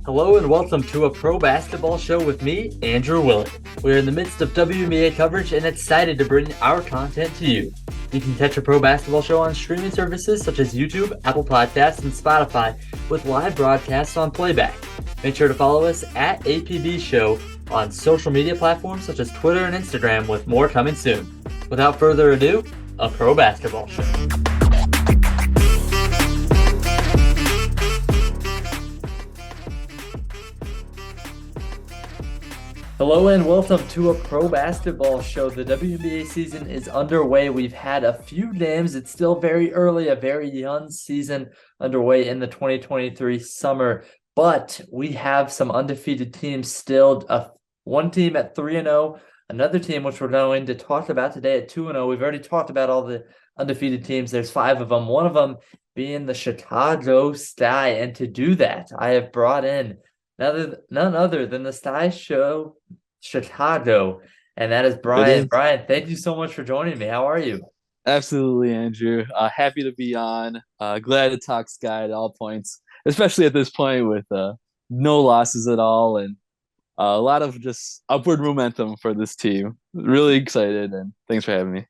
Hello and welcome to a pro basketball show with me, Andrew Willett. We are in the midst of WNBA coverage and excited to bring our content to you. You can catch a pro basketball show on streaming services such as YouTube, Apple Podcasts, and Spotify with live broadcasts on playback. Make sure to follow us at APBShow on social media platforms such as Twitter and Instagram, with more coming soon. Without further ado, a pro basketball show. Hello and welcome to a pro basketball show. The WNBA season is underway. We've had a few games. It's still very early, a very young season underway in the 2023 summer, but we have some undefeated teams still. One team at 3-0, another team which we're going to talk about today at 2-0. We've already talked about all the undefeated teams. There's 5 of them. One of them being the Chicago Sky, and to do that, I have brought in none other than the Sky Show Chicago, and that is Brian. Brian, thank you so much for joining me. How are you? Absolutely, Andrew. Happy to be on. Glad to talk Sky at all points, especially at this point with no losses at all and a lot of just upward momentum for this team. Really excited, and thanks for having me.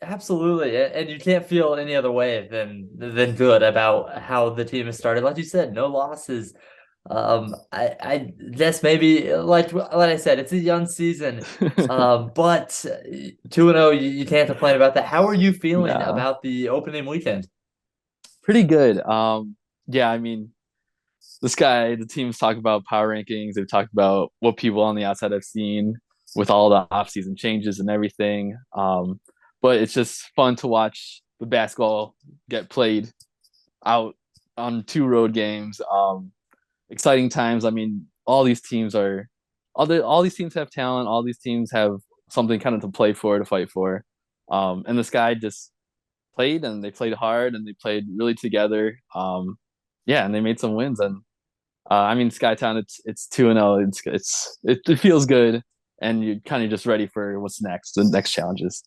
Absolutely, and you can't feel any other way than good about how the team has started. Like you said, no losses. I guess maybe like I said, it's a young season, but 2-0, you can't complain about that. How are you feeling about the opening weekend? Pretty good. Yeah, I mean, the teams talk about power rankings. They've talked about what people on the outside have seen with all the offseason changes and everything. But it's just fun to watch the basketball get played out on 2 road games. Exciting times. I mean, all these teams have talent. All these teams have something kind of to play for, to fight for. And the Sky just played, and they played hard, and they played really together. Yeah, and they made some wins. And I mean, Skytown, it's 2-0. It feels good, and you're kind of just ready for what's next, the next challenges.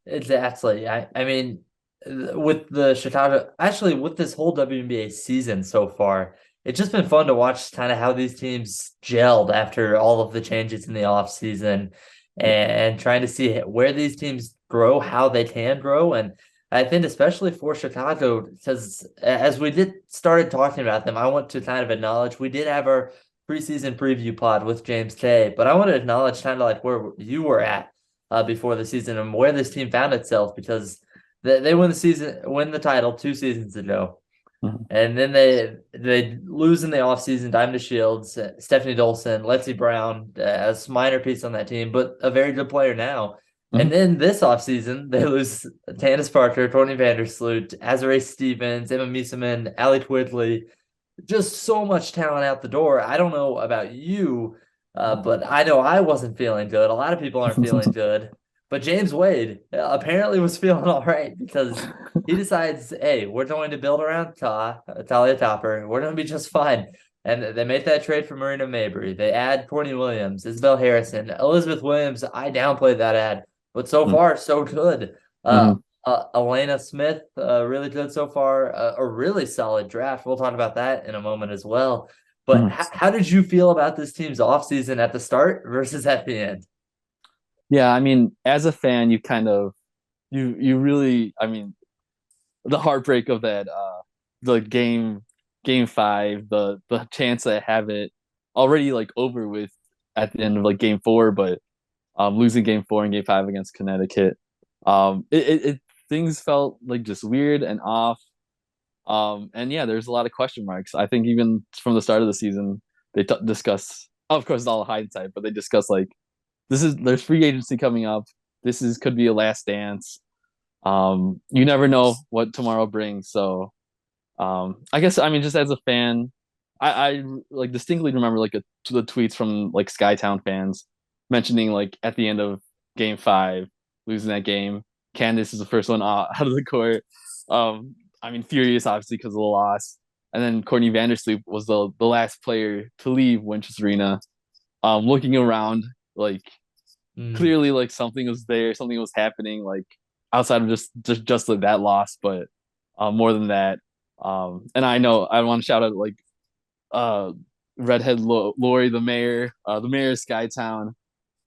Exactly. I mean, with the Chicago, actually with this whole WNBA season so far, it's just been fun to watch kind of how these teams gelled after all of the changes in the offseason and trying to see where these teams grow, how they can grow. And I think especially for Chicago, because as we started talking about them, I want to kind of acknowledge we did have our preseason preview pod with James K, but I want to acknowledge kind of like where you were at before the season and where this team found itself, because they win the title 2 seasons ago. And then they lose in the offseason. Diamond Shields, Stephanie Dolson, Lexi Brown, as minor piece on that team, but a very good player now. And then this offseason, they lose Candace Parker, Courtney Vandersloot, Azurá Stevens, Emma Meeseman, Allie Twidley. Just so much talent out the door. I don't know about you, but I know I wasn't feeling good. A lot of people aren't feeling good. But James Wade apparently was feeling all right, because he decides, hey, we're going to build around Talia Topper. We're going to be just fine. And they make that trade for Marina Mabry. They add Courtney Williams, Isabel Harrison, Elizabeth Williams. I downplayed that ad, but so far, so good. Elena Smith, really good so far. A really solid draft. We'll talk about that in a moment as well. But how did you feel about this team's offseason at the start versus at the end? Yeah, I mean, as a fan, you really, I mean, the heartbreak of that, the game 5, the chance to have it already like over with at the end of like game 4, but losing game 4 and game 5 against Connecticut, things felt like just weird and off. And yeah, there's a lot of question marks. I think even from the start of the season, they discuss, of course, it's all hindsight, but they discuss like, there's free agency coming up. Could be a last dance. You never know what tomorrow brings. So, I guess, I mean, just as a fan, I like distinctly remember like the tweets from like Skytown fans mentioning like at the end of game 5, losing that game, Candace is the first one out of the court. I mean, furious obviously because of the loss. And then Courtney Vandersloot was the last player to leave Winchester Arena. Looking around, like Mm. clearly like something was there, something was happening, like outside of just like that loss, but more than that. And I know I want to shout out like uh redhead Lori, the mayor of Skytown.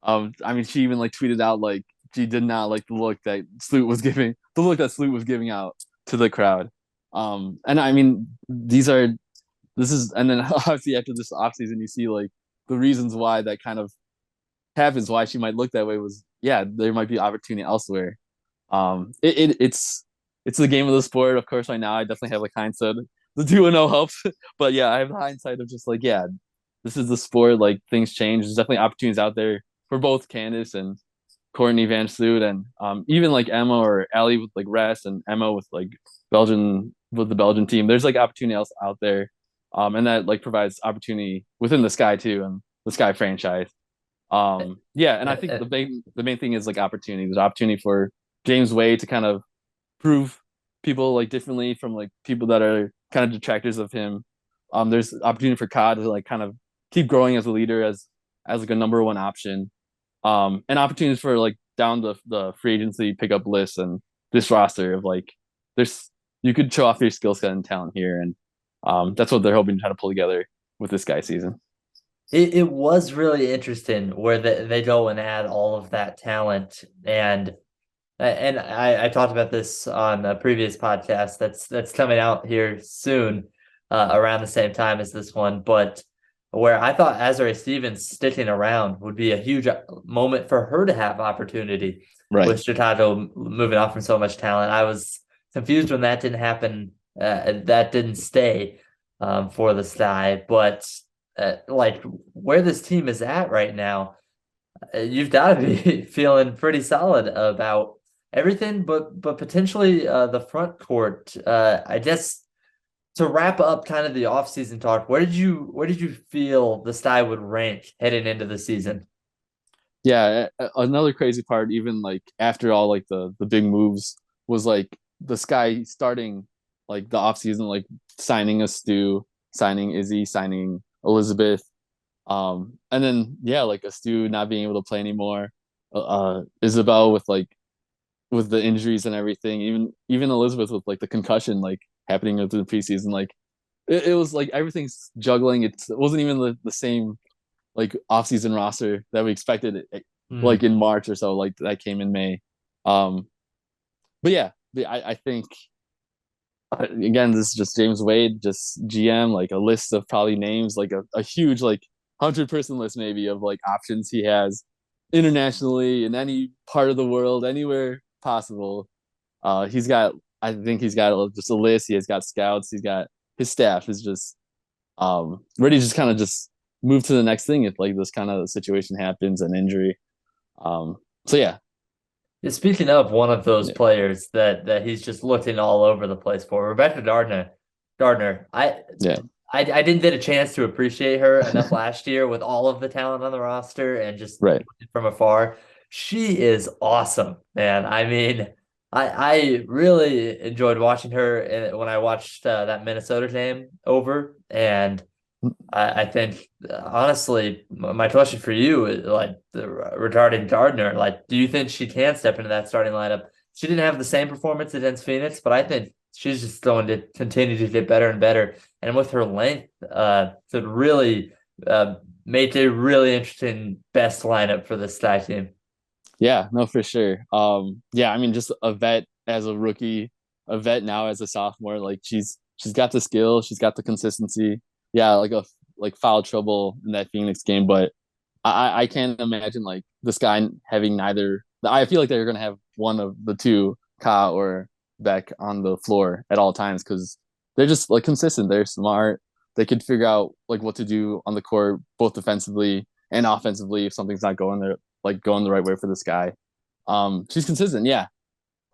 I mean, she even like tweeted out like she did not like the look that Sloot was giving out to the crowd. And I mean, this is, and then obviously after this offseason, you see like the reasons why that kind of happens, why she might look that way was, yeah, there might be opportunity elsewhere. It's the game of the sport. Of course, right now I definitely have like hindsight. The 2-0 helps, but yeah, I have the hindsight of just like, yeah, this is the sport. Like things change. There's definitely opportunities out there for both Candace and Courtney Van Sloot, and even like Emma or Allie with like Rest, and Emma with like Belgian with the Belgian team. There's like opportunity else out there, and that like provides opportunity within the Sky too and the Sky franchise. Yeah, and I think Uh, the main thing is like opportunity. There's opportunity for James Wade to kind of prove people like differently from like people that are kind of detractors of him. There's opportunity for Cod to like kind of keep growing as a leader, as like a number one option. And opportunities for like down the free agency pickup list and this roster of like there's you could show off your skill set and talent here, and that's what they're hoping to try to pull together with this guy season. it was really interesting where they go and add all of that talent and I talked about this on a previous podcast that's coming out here soon, around the same time as this one, but where I thought Azure Stevens sticking around would be a huge moment for her to have opportunity Right. with Chicago moving off from so much talent. I was confused when that didn't happen, that didn't stay, for the Sky, but like where this team is at right now, you've got to be feeling pretty solid about everything, but potentially the front court. I guess to wrap up kind of the offseason talk, where did you feel the Sky would rank heading into the season? Yeah, another crazy part, even like after all like the big moves, was like the Sky starting like the off season, like signing a Stu, signing Izzy, signing Elizabeth, and then yeah, like a Stu not being able to play anymore, Isabel with like with the injuries and everything, even Elizabeth with like the concussion like happening within the preseason, like it was like everything's juggling. It wasn't even the same like off-season roster that we expected Hmm. like in March or so, like that came in May. Um, but yeah, I think again, this is just James Wade, just GM, like a list of probably names, like a huge like 100-person list maybe of like options he has internationally in any part of the world, anywhere possible. He's got, I think he's got just a list. He has got scouts. He's got his staff is just ready to just kind of just move to the next thing if like this kind of situation happens, an injury. Um, so yeah, Yeah, speaking of one of those yeah, players that he's just looking all over the place for, Rebecca Gardner. yeah, I didn't get a chance to appreciate her enough last year with all of the talent on the roster and just right. from afar. She is awesome, man. I mean, I really enjoyed watching her when I watched that Minnesota game over, and I think honestly, my question for you is regarding Gardner, like, do you think she can step into that starting lineup? She didn't have the same performance against Phoenix, but I think she's just going to continue to get better and better. And with her length, to really make a really interesting best lineup for this Sky team. Yeah, no, for sure. Yeah, I mean, just a vet as a rookie, a vet now as a sophomore. Like she's got the skill, she's got the consistency. Yeah, like foul trouble in that Phoenix game, but I can't imagine like this guy having neither. I feel like they're gonna have one of the two, Ka or Beck, on the floor at all times because they're just like consistent. They're smart. They could figure out like what to do on the court, both defensively and offensively, if something's not going there, like going the right way for this guy. She's consistent. Yeah,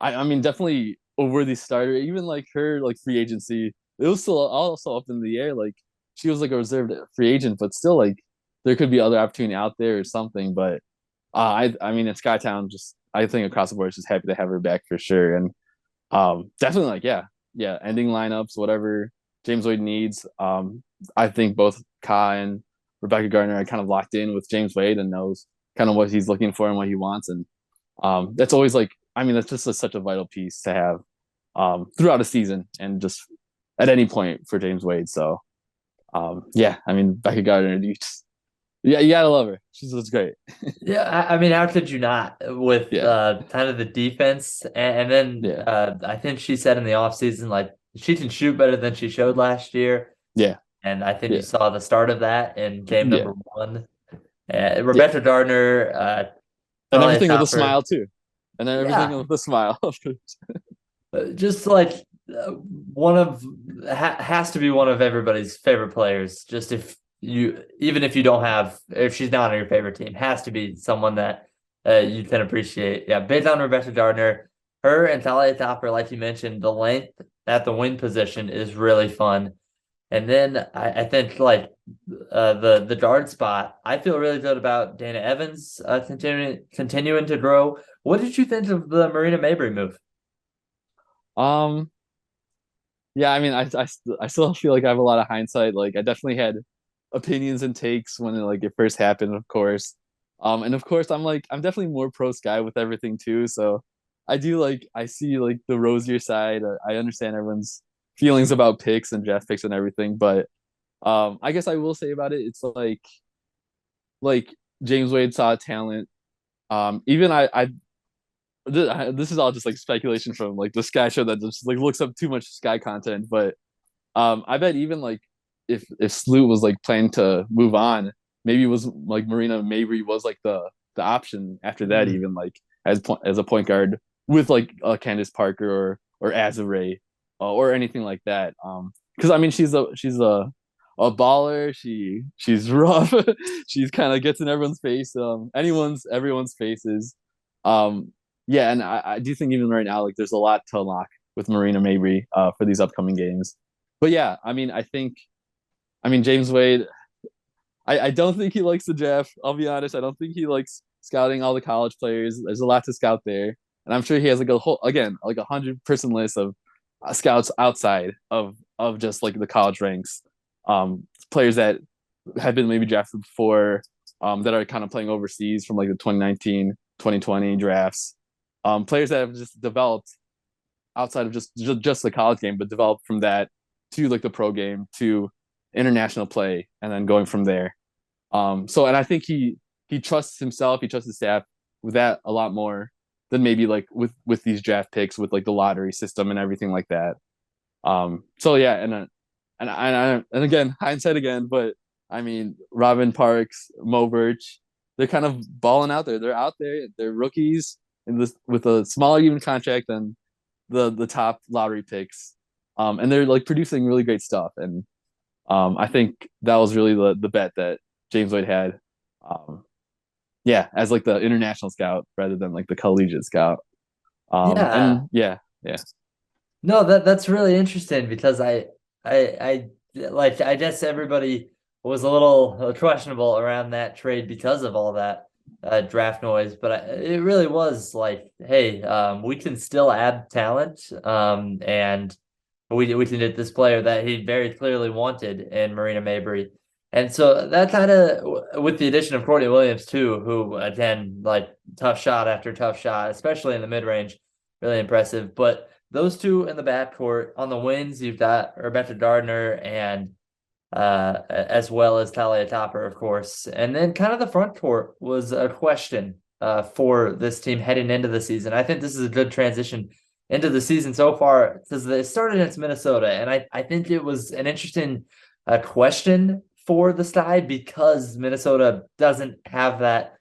I mean definitely a worthy starter. Even like her like free agency, it was still also up in the air. Like she was like a reserved free agent, but still like there could be other opportunity out there or something. But I mean in Skytown, just I think across the board, just happy to have her back for sure. And definitely like yeah, ending lineups, whatever James Wade needs. I think both Kai and Rebecca Gardner are kind of locked in with James Wade and knows kind of what he's looking for and what he wants. And that's always like, I mean, that's just such a vital piece to have throughout a season and just at any point for James Wade. So yeah, I mean, Becca Gardner, yeah, you gotta love her. She's great. Yeah, I mean, how could you not with Yeah, kind of the defense? And then yeah, I think she said in the offseason, like, she can shoot better than she showed last year. yeah, And I think you yeah, saw the start of that in game yeah, number one. yeah, Rebecca Gardner, and Talia everything with a smile Topper. too, and then everything Yeah, with a smile. just like one of has to be one of everybody's favorite players. Just if you even if you don't have if she's not on your favorite team, has to be someone that you can appreciate. Yeah, based on Rebecca Gardner, her and Talia Topper, like you mentioned, the length at the wing position is really fun. And then I think like the guard spot, I feel really good about Dana Evans continuing to grow. What did you think of the Marina Mabrey move? um, yeah, I mean, I still feel like I have a lot of hindsight. Like, I definitely had opinions and takes when it first happened, of course. And of course, I'm definitely more pro Sky with everything too. So I see like the rosier side. I understand everyone's feelings about picks and draft picks and everything, but I guess I will say about it, it's like James Wade saw talent. Even this is all just like speculation from like the Sky show that just like looks up too much Sky content, but I bet even like if Sloot was like planning to move on, maybe it was like Marina Mabrey was like the option after that, Mm. even like as a point guard with like Candace Parker or Azure or anything like that. Because I mean she's a baller. She's rough. She's kind of gets in everyone's face. Everyone's faces. Um, yeah, and I do think even right now like there's a lot to unlock with Marina Mabrey for these upcoming games. But yeah, I mean, I mean, James Wade, I don't think he likes the draft. I'll be honest. I don't think he likes scouting all the college players. There's a lot to scout there. And I'm sure he has like a whole, again, like 100-person list of scouts outside of just like the college ranks. Players that have been maybe drafted before, that are kind of playing overseas from like the 2019, 2020 drafts. Players that have just developed outside of just the college game, but developed from that to like the pro game to international play, and then going from there. So and I think he trusts himself, he trusts his staff with that a lot more than maybe like with these draft picks with like the lottery system and everything like that. So yeah, and again, hindsight again, but I mean Robin Parks, Mo Birch, they're kind of balling out there. They're out there. They're rookies in this with a smaller even contract than the top lottery picks. And they're like producing really great stuff. And I think that was really the bet that James Wade had. Um, yeah, as like the international scout rather than like the collegiate scout. Yeah. And yeah, yeah, No, that's really interesting because I like I guess everybody was a little questionable around that trade because of all that draft noise, but it really was like, hey, we can still add talent, and we can get this player that he very clearly wanted in Marina Mabrey. And so that kind of with the addition of Courtney Williams too, who again like tough shot after tough shot, especially in the mid range, really impressive. But those two in the backcourt on the wings, you've got Rebecca Gardner and as well as Talia Topper, of course. And then kind of the front court was a question for this team heading into the season. I think this is a good transition into the season so far because it started against Minnesota, and I think it was an interesting question for the side because Minnesota doesn't have that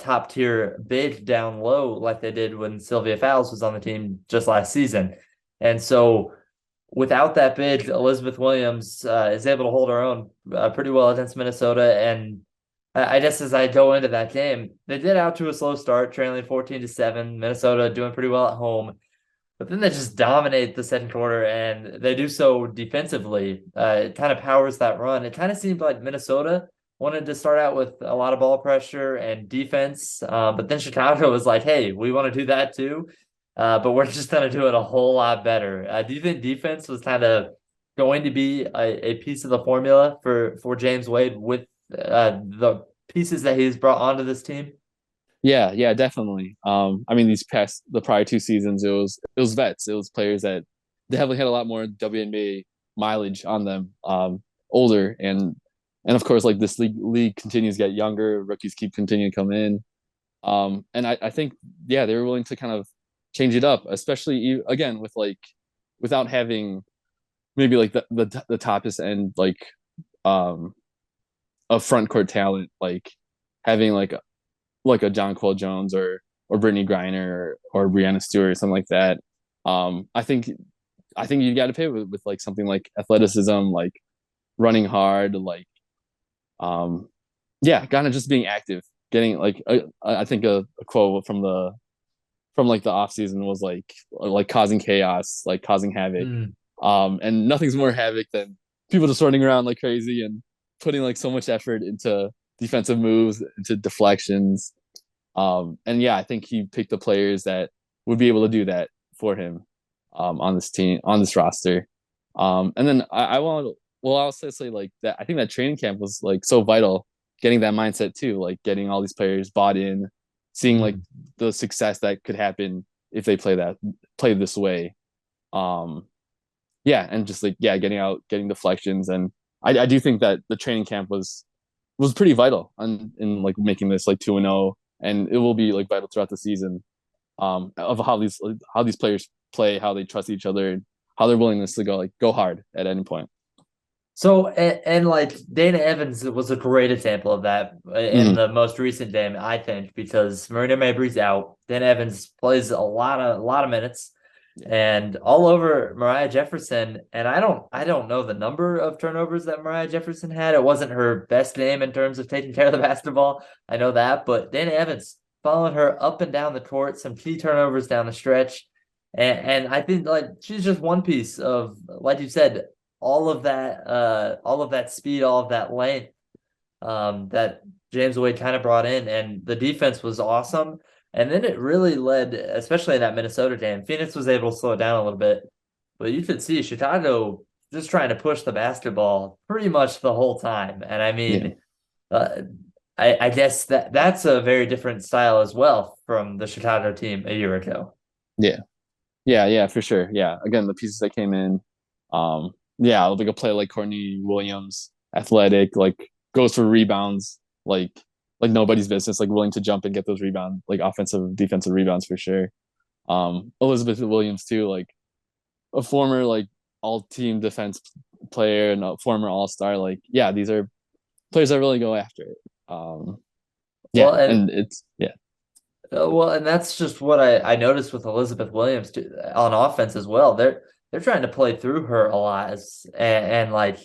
top tier big down low like they did when Sylvia Fowles was on the team just last season. And so without that bid, Elizabeth Williams is able to hold her own pretty well against Minnesota. And I guess as I go into that game, they did out to a slow start, trailing 14-7. Minnesota doing pretty well at home. But then they just dominate the second quarter, and they do so defensively. It kind of powers that run. It kind of seemed like Minnesota wanted to start out with a lot of ball pressure and defense, but then Chicago was like, "Hey, we want to do that too, but we're just going to do it a whole lot better." Do you think defense was kind of going to be a piece of the formula for James Wade with the pieces that he's brought onto this team? Yeah, yeah, definitely. I mean, the prior two seasons, it was vets, it was players that they definitely had a lot more WNBA mileage on them, older, and of course, like this league continues to get younger, rookies keep continuing to come in, and I think yeah, they were willing to kind of change it up, especially again with like without having maybe like the toppest end like um of front court talent, like having like a John Cole Jones or Brittany Griner or Brianna Stewart or something like that. I think you got to pay with like something like athleticism, like running hard, like um, yeah, kind of just being active, getting like I think a quote from like the off season was like causing chaos, like causing havoc, Mm. and nothing's more havoc than people just running around like crazy and putting like so much effort into defensive moves, into deflections, and yeah, I think he picked the players that would be able to do that for him, on this team, on this roster. And then I want, well, I'll say like that. I think that training camp was like so vital, getting that mindset too, like getting all these players bought in, seeing like Mm. the success that could happen if they play this way. Um, yeah, and just like yeah, getting out, getting deflections, and I do think that the training camp was pretty vital in like making this like 2-0, and it will be like vital throughout the season, of how these players play, how they trust each other, and how their willingness to go hard at any point. So and like Dana Evans was a great example of that in Mm-hmm. the most recent game, I think, because Marina Mabrey's out. Dana Evans plays a lot of minutes Yeah. and all over Mariah Jefferson. And I don't know the number of turnovers that Mariah Jefferson had. It wasn't her best game in terms of taking care of the basketball. I know that, but Dana Evans following her up and down the court, some key turnovers down the stretch. And I think like she's just one piece of, like you said, all of that speed, all of that length, that James Wade kind of brought in, and the defense was awesome. And then it really led, especially in that Minnesota game. Phoenix was able to slow it down a little bit, but you could see Chicago just trying to push the basketball pretty much the whole time. And I Yeah. mean, uh, I guess that's a very different style as well from the Chicago team a year ago. Yeah. Yeah. Yeah. For sure. Yeah. Again, the pieces that came in, yeah, like a player like Courtney Williams, athletic, like goes for rebounds, like nobody's business, like willing to jump and get those rebound, like offensive, defensive rebounds for sure. Elizabeth Williams too, like a former like all team defense player and a former all star. Like, yeah, these are players that really go after it. Yeah, Well, and and it's yeah, Well, and that's just what I noticed with Elizabeth Williams too, on offense as well. They're trying to play through her a lot, and like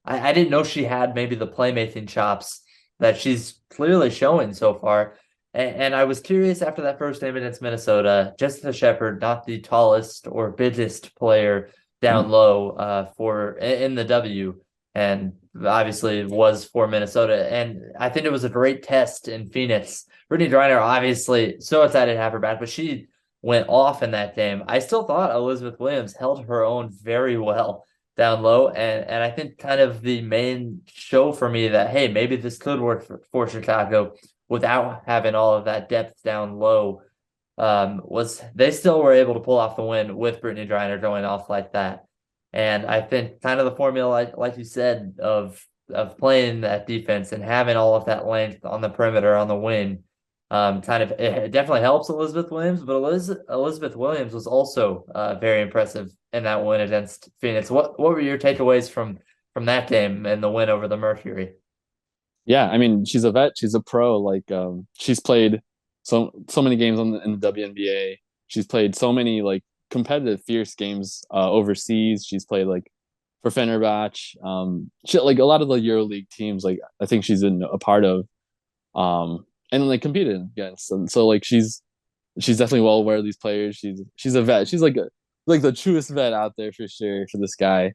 I didn't know she had maybe the playmaking chops that she's clearly showing so far. And I was curious after that first game against Minnesota, Jessica Shepard, not the tallest or biggest player down mm, low for in the W, and obviously was for Minnesota. And I think it was a great test in Phoenix. Brittany Griner, obviously, so excited to have her back, but she went off in that game. I still thought Elizabeth Williams held her own very well down low, and I think kind of the main show for me that hey, maybe this could work for Chicago without having all of that depth down low, was they still were able to pull off the win with Brittany Griner going off like that. And I think kind of the formula, like you said, of playing that defense and having all of that length on the perimeter on the wing, kind of it definitely helps Elizabeth Williams. But Elizabeth Williams was also very impressive in that win against Phoenix. What were your takeaways from that game and the win over the Mercury? yeah. I mean, she's a vet, she's a pro. Like, she's played so many games in the WNBA. She's played so many like competitive, fierce games overseas. She's played like for Fenerbahce, like a lot of the EuroLeague teams. Like, I think she's in a part of, and like competed against. And so like she's definitely well aware of these players. She's a vet. She's like the truest vet out there for sure for this guy.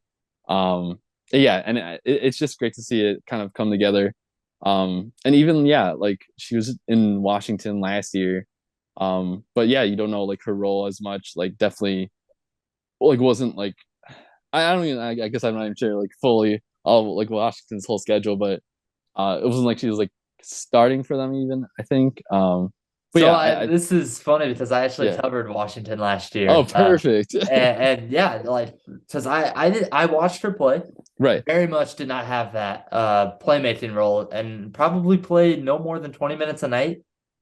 Yeah, and it's just great to see it kind of come together. And even yeah, like she was in Washington last year. But yeah, you don't know like her role as much. Like, definitely like wasn't like I don't even I guess I'm not even sure like fully all like Washington's whole schedule, but it wasn't like she was like starting for them even, I think. But So yeah, this is funny because I actually yeah. covered Washington last Oh, year. perfect. And yeah, like because I watched her play, Right. very much did not have that playmaking role, and probably played no more than 20 minutes a night.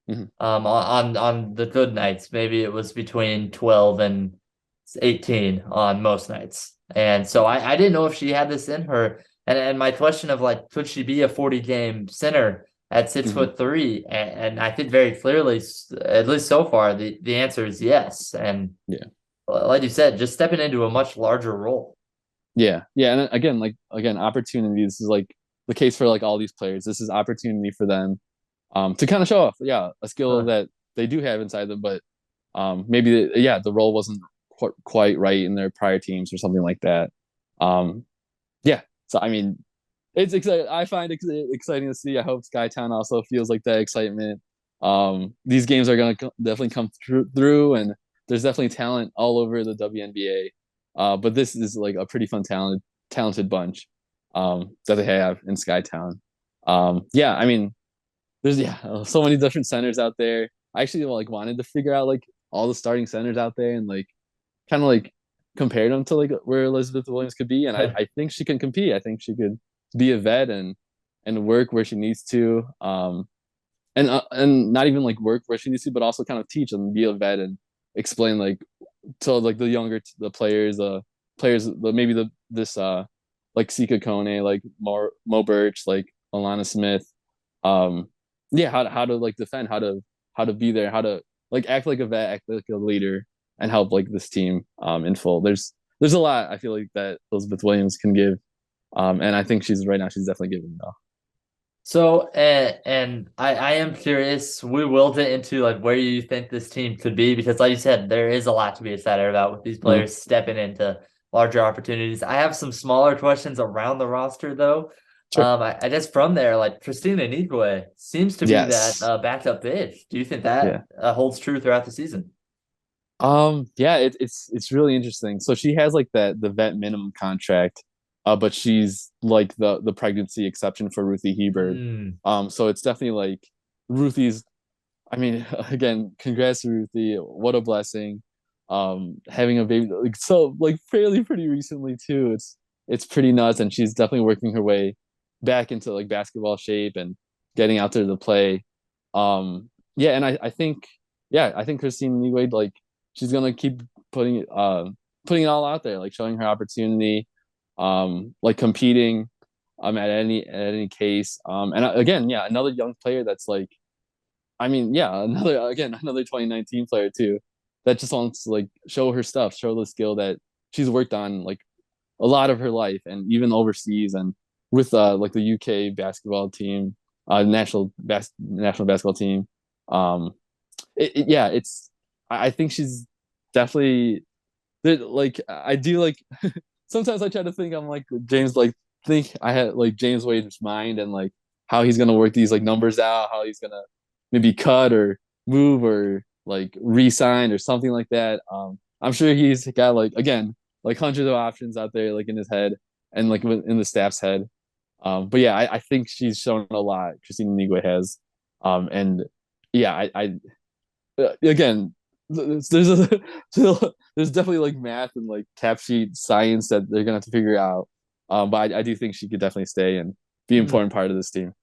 Mhm. On the good nights, maybe it was between 12 and 18 on most nights. And so I didn't know if she had this in her. And my question of like, could she be a 40 game center at six Mhm. foot three? And I think very clearly, at least so far, the answer is yes. And Yeah. like you said, just stepping into a much larger role. Yeah. Yeah. And again, like again, opportunities is like the case for like all these players. This is opportunity for them to kind of show off, yeah, a skill Huh. that they do have inside them, but maybe yeah, the role wasn't quite right in their prior teams or something like that. Um, yeah, so I mean, it's exciting. I find it exciting to see. I hope Skytown also feels like that excitement. These games are gonna definitely come through, and there's definitely talent all over the WNBA. But this is like a pretty fun, talented bunch that they have in Skytown. Yeah, I mean, there's yeah so many different centers out there. I actually like wanted to figure out like all the starting centers out there and like kind of like compare them to like where Elizabeth Williams could be, and I think she can compete. I think she could be a vet and work where she needs to, and not even like work where she needs to, but also kind of teach and be a vet and explain like to like the younger the players maybe the this like Sika Kone, like Mo Birch, like Alana Smith, um yeah, how to like defend, how to be there, how to like act like a vet, act like a leader, and help like this team in full. There's a lot I feel like that Elizabeth Williams can give, and I think she's right now she's definitely giving though. So, and I am curious, we will get into like where you think this team could be because, like you said, there is a lot to be excited about with these Mm, players stepping into larger opportunities. I have some smaller questions around the roster, though. sure. I guess from there, like Christina Nigwe seems to be that Yes. backup bid. Do you think that Yeah. holds true throughout the season? Yeah, it's really interesting. So she has like the vet minimum contract, but she's like the pregnancy exception for Ruthie Hebert. Hmm. So it's definitely like Ruthie's. I mean, again, congrats to Ruthie. What a blessing. Having a baby like so like fairly pretty recently too. It's pretty nuts, and she's definitely working her way back into like basketball shape and getting out there to play. Yeah, and I think yeah, I think Christine Niguez like she's gonna keep putting it all out there, like showing her opportunity, like competing at any case. And again, yeah, another young player that's like I mean, yeah, another 2019 player too that just wants to like show her stuff, show the skill that she's worked on like a lot of her life and even overseas and with like the UK basketball team, national basketball team. Um yeah, it's I think she's definitely like I do like sometimes I try to think I'm like James like think I had like James Wade's mind and like how he's gonna work these like numbers out, how he's gonna maybe cut or move or like resign or something like that. I'm sure he's got like again like hundreds of options out there like in his head and like in the staff's head. But yeah, I think she's shown a lot. Christina Nigwe has, and yeah, again there's a there's definitely like math and like cap sheet science that they're gonna have to figure out. But I do think she could definitely stay and be an Hmm. important part of this team.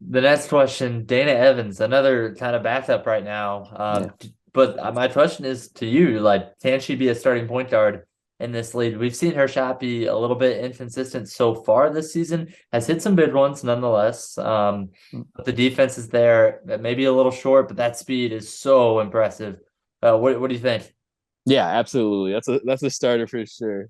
The next question, Dana Evans, another kind of backup right now. Yeah. But my question is to you, like, can she be a starting point guard in this league? We've seen her shot be a little bit inconsistent so far this season, has hit some big ones nonetheless. But the defense is there, maybe a little short, but that speed is so impressive. What do you think? Yeah, absolutely. That's a starter for sure.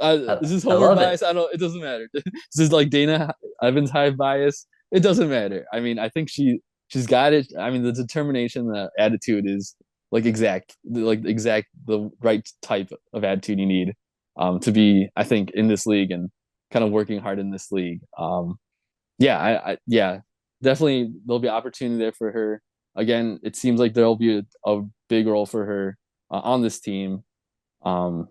Is this I homer love bias? it. I don't. It doesn't matter. This is like Dana Evans high bias. It doesn't matter. I mean, I think she's got it. I mean, the determination, the attitude is like exact the right type of attitude you need to be. I think in this league and kind of working hard in this league. Yeah, yeah, definitely there'll be opportunity there for her. Again, it seems like there'll be a big role for her on this team. Um,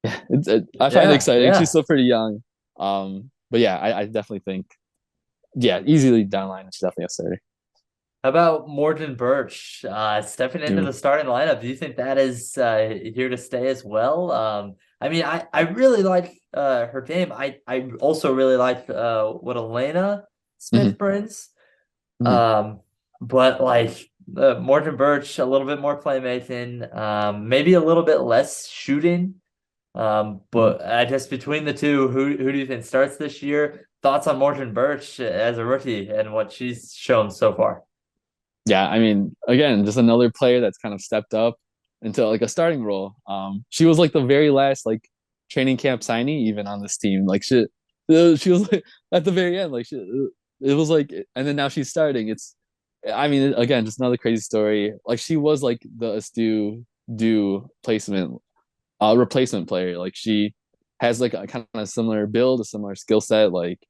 I find it Yeah, exciting. She's yeah. still pretty young. But yeah, I definitely think, yeah, easily down line. She's definitely a starter. How about Morgan Birch stepping into Dude. the starting lineup? Do you think that is here to stay as well? I mean, I really like her game. I also really like what Elena Hmm. Smith brings. Hmm. Um, but like Morgan Birch, a little bit more playmaking, maybe a little bit less shooting. Hmm. But I guess between the two, who do you think starts this year? Thoughts on Morgan Birch as a rookie and what she's shown so far? Yeah, I mean, again, just another player that's kind of stepped up into like a starting role. She was like the very last like training camp signee even on this team. Like she was like at the very end. Like it was like, and then now she's starting. I mean, again, just another crazy story. Like she was like the Astu do placement, replacement player. Like she has like a kind of similar build, a similar skill set. Like,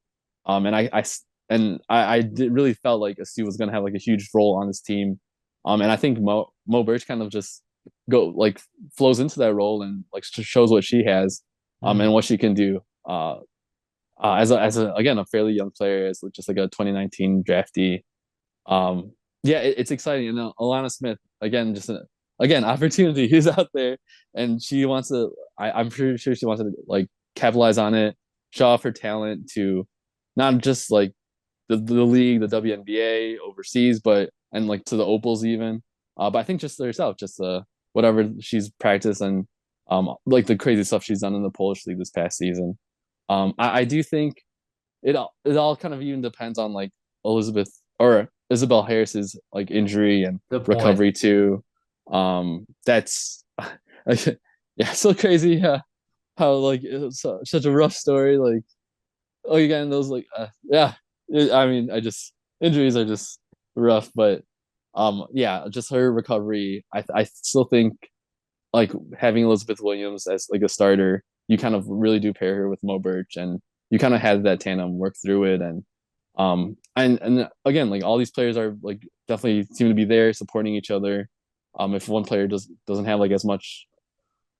and I did really felt like Stu was gonna have like a huge role on this team. And I think Mo Birch kind of just go like flows into that role and like shows what she has, and what she can do. As a again a fairly young player, as just like a 2019 draftee. Um, yeah, it's exciting. And Alana Smith again, again opportunity. Who's out there, and she wants to. I'm pretty sure she wants to like capitalize on it, show off her talent to not just like the league, the WNBA overseas, but and like to the Opals even. But I think just herself, just whatever she's practiced and like the crazy stuff she's done in the Polish league this past season. I do think it all kind of even depends on like Elizabeth or Isabel Harris's like injury and Good point. recovery too. That's yeah, so crazy how like it was such a rough story. Like oh, again, those like yeah. I mean, I just injuries are just rough, but yeah, just her recovery. I still think like having Elizabeth Williams as like a starter, you kind of really do pair her with Mo Birch, and you kind of had that tandem work through it, and again, like all these players are like definitely seem to be there supporting each other. If one player doesn't have like as much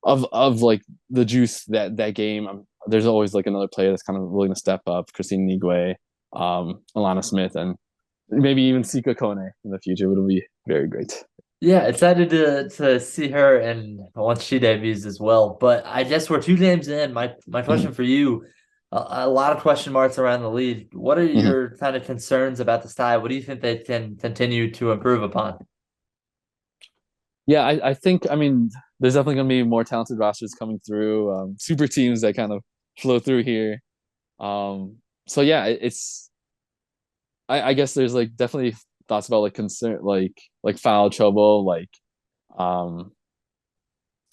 of like the juice that game, there's always like another player that's kind of willing to step up. Christine Nigwe, Alana Smith, and maybe even Sika Kone in the future would be very great. Yeah, excited to see her and once she debuts as well. But I guess we're 2 games in. My Mm-hmm. question for you, a lot of question marks around the league. What are Mm-hmm. your kind of concerns about the style? What do you think they can continue to improve upon? Yeah, I think I mean there's definitely going to be more talented rosters coming through, super teams that kind of flow through here. So yeah, it's I guess there's like definitely thoughts about like concern like foul trouble um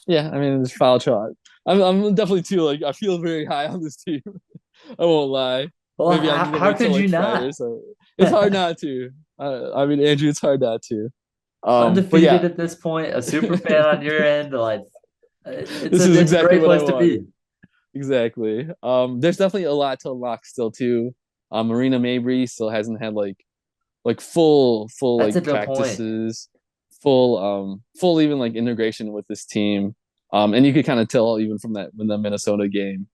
yeah, I mean there's foul trouble. I'm definitely too like I feel very high on this team. I won't lie. Well, Maybe I'm gonna how wait till could you like not? Friday, so it's hard not to. I mean, Andrew, it's hard not to. But Undefeated yeah, at this point, a super fan on your end, like this is it's a exactly great what I place to wanted. be. Exactly. There's definitely a lot to unlock still too. Marina Mabry still hasn't had like full That's like a good point. practices, full even like integration with this team. And you could kind of tell even from that when the Minnesota game,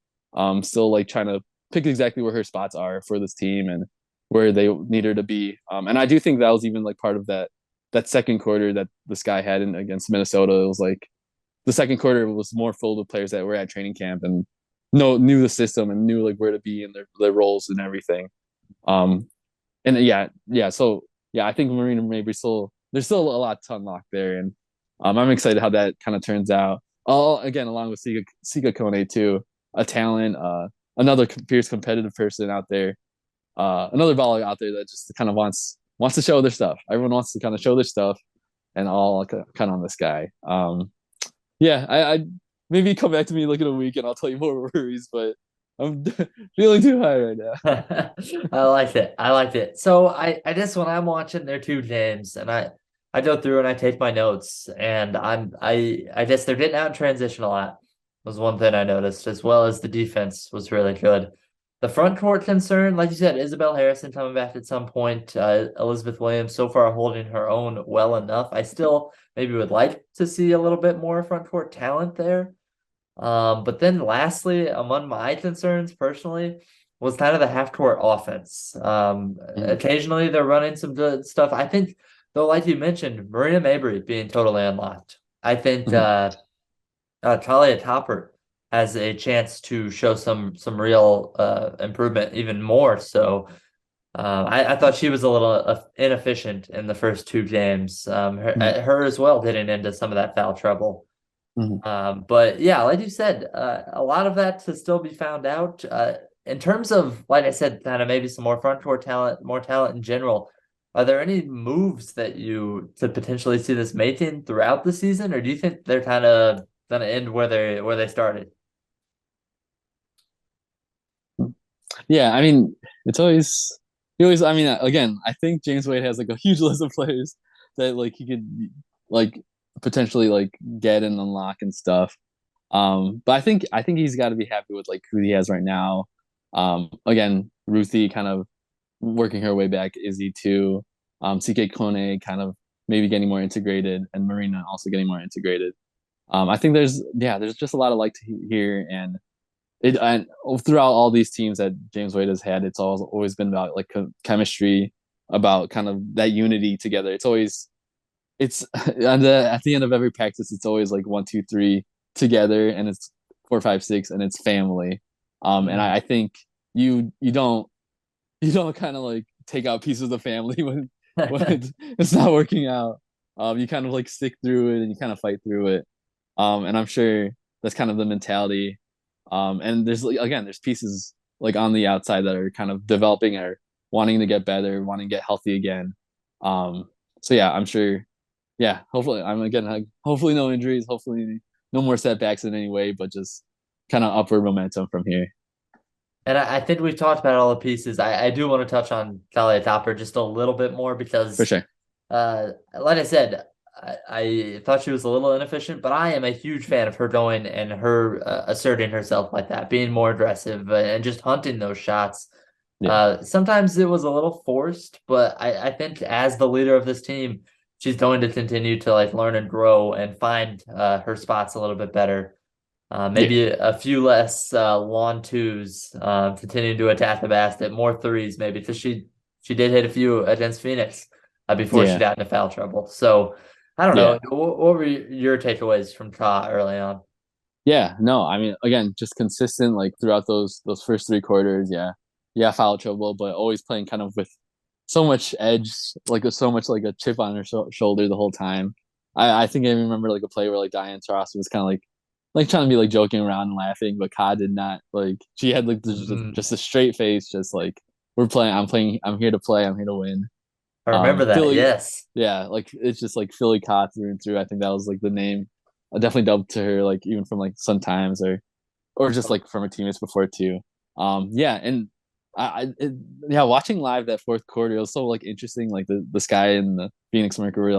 still like trying to pick exactly where her spots are for this team and where they need her to be. And I do think that was even like part of that second quarter that the Sky had against Minnesota. It was like the second quarter was more filled with players that were at training camp and knew the system and knew like where to be and their roles and everything. Um, and yeah. So yeah, I think Marina maybe still there's still a lot to unlock there, and I'm excited how that kind of turns out. Oh, again, along with Sika Kone too, a talent, another fierce competitive person out there, another baller out there that just kind of wants to show their stuff. Everyone wants to kind of show their stuff, and all kind of on this guy. Yeah, I maybe come back to me like in a week and I'll tell you more worries, but I'm feeling too high right now. I liked it. I liked it. So I guess when I'm watching their 2 games and I go through and I take my notes and I guess they're getting out in transition a lot was one thing I noticed, as well as the defense was really good. The front court concern, like you said, Isabel Harrison coming back at some point, Elizabeth Williams so far holding her own well enough. I still maybe would like to see a little bit more front court talent there. But then lastly, among my concerns personally was kind of the half court offense. Mhm. Occasionally they're running some good stuff. I think Though, like you mentioned, Marina Mabrey being totally unlocked. I think Mhm. Talia Topper has a chance to show some real improvement, even more so. I thought she was a little inefficient in the first two games. Mhm. Her as well getting into some of that foul trouble. Mhm. But yeah, like you said, a lot of that to still be found out. In terms of, like I said, kind of maybe some more front court talent, more talent in general. Are there any moves that you to potentially see this making throughout the season, or do you think they're kind of gonna end where they started? Yeah, I mean, it's always he always. I mean, again, I think James Wade has like a huge list of players that like he could like potentially like get and unlock and stuff. But I think he's got to be happy with like who he has right now. Again, Ruthie kind of working her way back, Izzy too. CK Kone kind of maybe getting more integrated, and Marina also getting more integrated. I think there's just a lot of like to hear, and it and throughout all these teams that James Wade has had, it's always been about like chemistry, about kind of that unity together. It's at the end of every practice, it's always like 1, 2, 3 together, and it's 4, 5, 6, and it's family. And I think you don't kind of like take out pieces of the family when it's not working out. You kind of like stick through it and you kind of fight through it. And I'm sure that's kind of the mentality. And there's pieces like on the outside that are kind of developing or wanting to get better, wanting to get healthy again. So yeah, I'm sure. Yeah, hopefully I'm again like, hopefully no injuries, hopefully no more setbacks in any way, but just kind of upward momentum from here. And I think we've talked about all the pieces. I do want to touch on Talia Topper just a little bit more For because, sure. like I said, I thought she was a little inefficient, but I am a huge fan of her going and her asserting herself like that, being more aggressive and just hunting those shots. Yeah. Sometimes it was a little forced, but I think as the leader of this team, she's going to continue to like learn and grow and find her spots a little bit better. Yeah. Maybe a few less lawn twos, continuing to attack the basket, more threes maybe because she did hit a few against Phoenix before she Yeah. got into foul trouble. So I don't know. Yeah. What were your takeaways from Ka early on? Yeah, no, I mean, again, just consistent like throughout those first 3 quarters. Yeah, yeah, foul trouble, but always playing kind of with so much edge, like so much like a chip on her shoulder the whole time. I think I remember like a play where like Diane Taurasi was kind of like trying to be like joking around and laughing, but Ka did not. Like she had like Mhm. just a straight face, just like we're playing. I'm playing. I'm here to play. I'm here to win. I remember that. Philly, Yes. yeah, like it's just like Philly Ka through and through. I think that was like the name. I definitely dubbed to her like even from like Sun Times or just like from her teammates before too. Yeah, and yeah, watching live that fourth quarter, it was so like interesting. Like the Sky and the Phoenix Mercury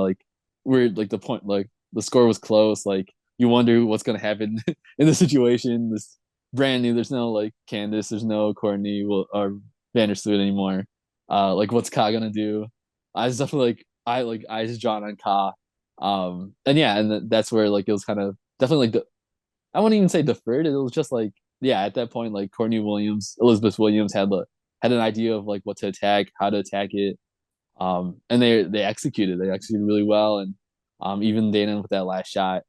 were like the point, like the score was close. Like you wonder what's gonna happen in the situation. This brand new. There's no like Candace. There's no Courtney or Vandersloot anymore. Like what's Ka gonna do? I was definitely like I just drawn on Ka. And yeah, and that's where like it was kind of definitely like I wouldn't even say deferred. It was just like, yeah, at that point, like Courtney Williams, Elizabeth Williams had an idea of like what to attack, how to attack it, and they executed. They executed really well, and even Dana with that last shot.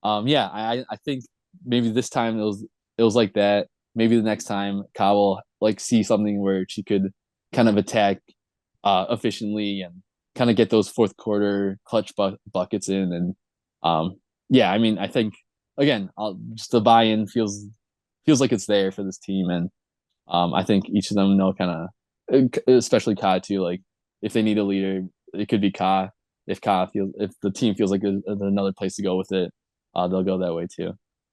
Yeah, I think maybe this time it was like that. Maybe the next time Ka will like see something where she could kind of attack efficiently and kind of get those fourth quarter clutch buckets in. And yeah, I mean, I think again, just the buy-in feels like it's there for this team, and I think each of them know kind of, especially Ka too. Like if they need a leader, it could be Ka. If the team feels like there's another place to go with it, they'll go that way too.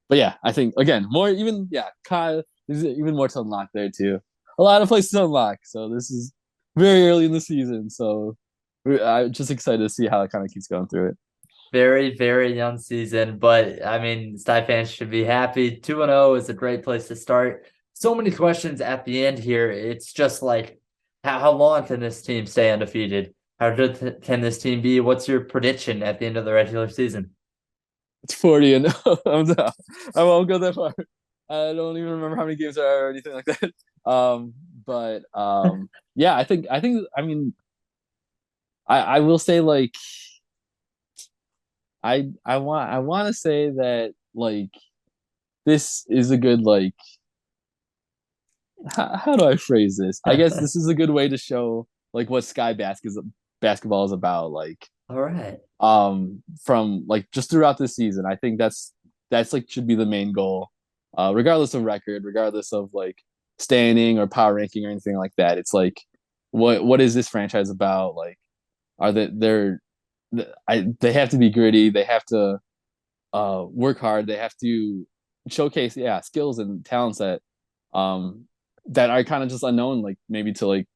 But yeah, I think again more even yeah, Ka is even more to unlock there too. A lot of places to unlock. So this is very early in the season, so I'm just excited to see how it kind of keeps going through it. Very, very young season, but I mean, Sty fans should be happy. 2-0 is a great place to start. So many questions at the end here. It's just like, how long can this team stay undefeated? How good can this team be? What's your prediction at the end of the regular season? It's 40 and I'm down. I won't go that far. I don't even remember how many games there are or anything like that. But yeah, I think I mean I will say like I want to say that like this is a good like how do I phrase this? I guess this is a good way to show like what basketball is about. Like All right. from like just throughout the season, I think that's like should be the main goal, regardless of record, regardless of like standing or power ranking or anything like that. It's like what is this franchise about? Like are they have to be gritty, they have to work hard, they have to showcase skills and talents um that are kind of just unknown, like maybe to like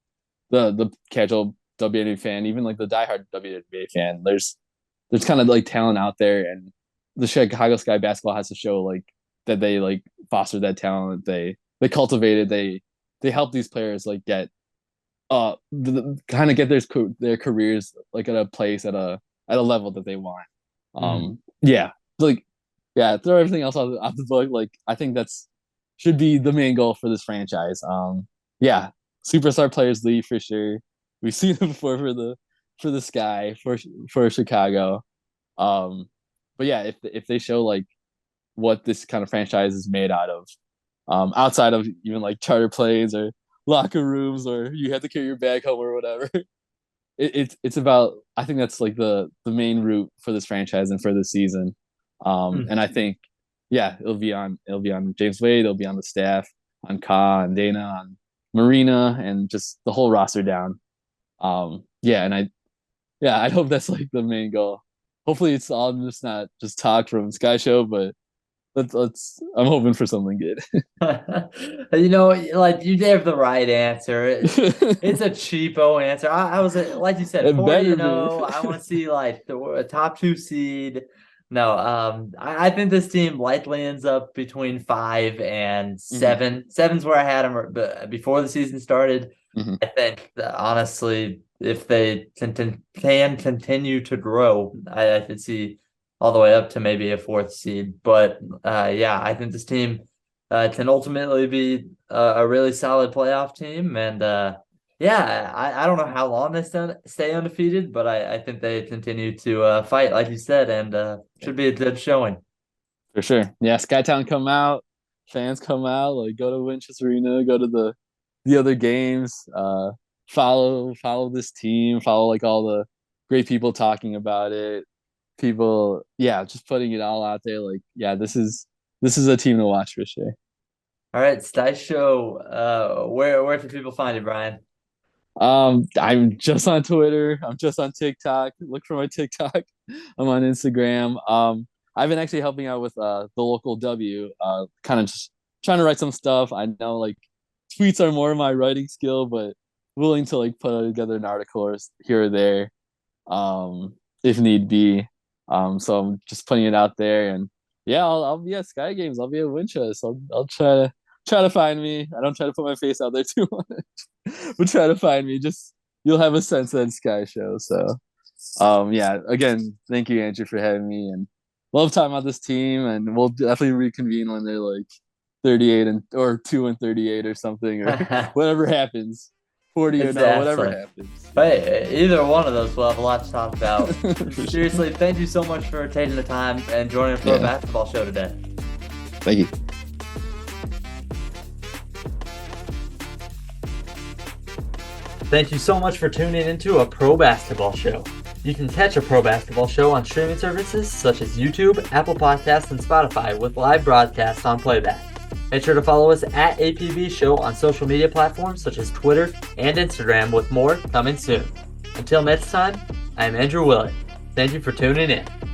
the casual WNBA fan, even like the diehard WNBA fan. There's kind of like talent out there, and the Chicago Sky basketball has to show like that they like foster that talent, they cultivate it, they help these players like get kind of get their careers like at a place at a level that they want. Mm. Yeah, like throw everything else out the book. Like I think that's should be the main goal for this franchise. Yeah, superstar players leave for sure. We've seen it before for the Sky for Chicago. Um, but yeah, if they show like what this kind of franchise is made out of, outside of even like charter planes or locker rooms or you have to carry your bag home or whatever. It's about I think that's like the main route for this franchise and for this season. Mm. And I think it'll be on James Wade, it'll be on the staff, on Ka and Dana, on Marina, and just the whole roster down. Yeah, and I hope that's like the main goal. Hopefully it's all just not just talk from Sky Show, but let's I'm hoping for something good. Like you gave the right answer. It's a cheapo answer. I was like you said, It 40 better and be. 0. I want to see like the top two seed. No, I think this team likely ends up between 5 and 7. Seven's where I had them before the season started. Mm-hmm. I think that, honestly, if they can continue to grow, I could see all the way up to maybe a fourth seed. But yeah, I think this team can ultimately be a really solid playoff team. And yeah, I don't know how long they stay undefeated, but I think they continue to fight, like you said, and should be a good showing. For sure. Yeah, Skytown come out, fans come out, like go to Winchester Arena, go to the other games, follow this team, follow like all the great people talking about it. People, yeah, just putting it all out there. Like, yeah, this is a team to watch for sure. All right, Sty Show. Where can people find you, Brian? I'm just on Twitter. I'm just on TikTok. Look for my TikTok. I'm on Instagram. I've been actually helping out with the local W. Kind of just trying to write some stuff. I know like tweets are more of my writing skill, but willing to like put together an article or here or there, if need be. So I'm just putting it out there, and yeah, I'll be at Sky Games. I'll be at Winchester. So I'll try to find me. I don't try to put my face out there too much, but try to find me. Just you'll have a sense of that Sky Show. So yeah, again, thank you, Andrew, for having me, and love talking about this team. And we'll definitely reconvene when they're like 38 and or 2-38 or something, or whatever happens. 40 or no, whatever Exactly. happens. But either one of those will have a lot to talk about. For sure. Seriously, thank you so much for taking the time and joining us for a Yeah. basketball show today. Thank you. Thank you so much for tuning into a pro basketball show. You can catch a pro basketball show on streaming services such as YouTube, Apple Podcasts, and Spotify with live broadcasts on playback. Make sure to follow us at APBShow on social media platforms such as Twitter and Instagram, with more coming soon. Until next time, I'm Andrew Willett. Thank you for tuning in.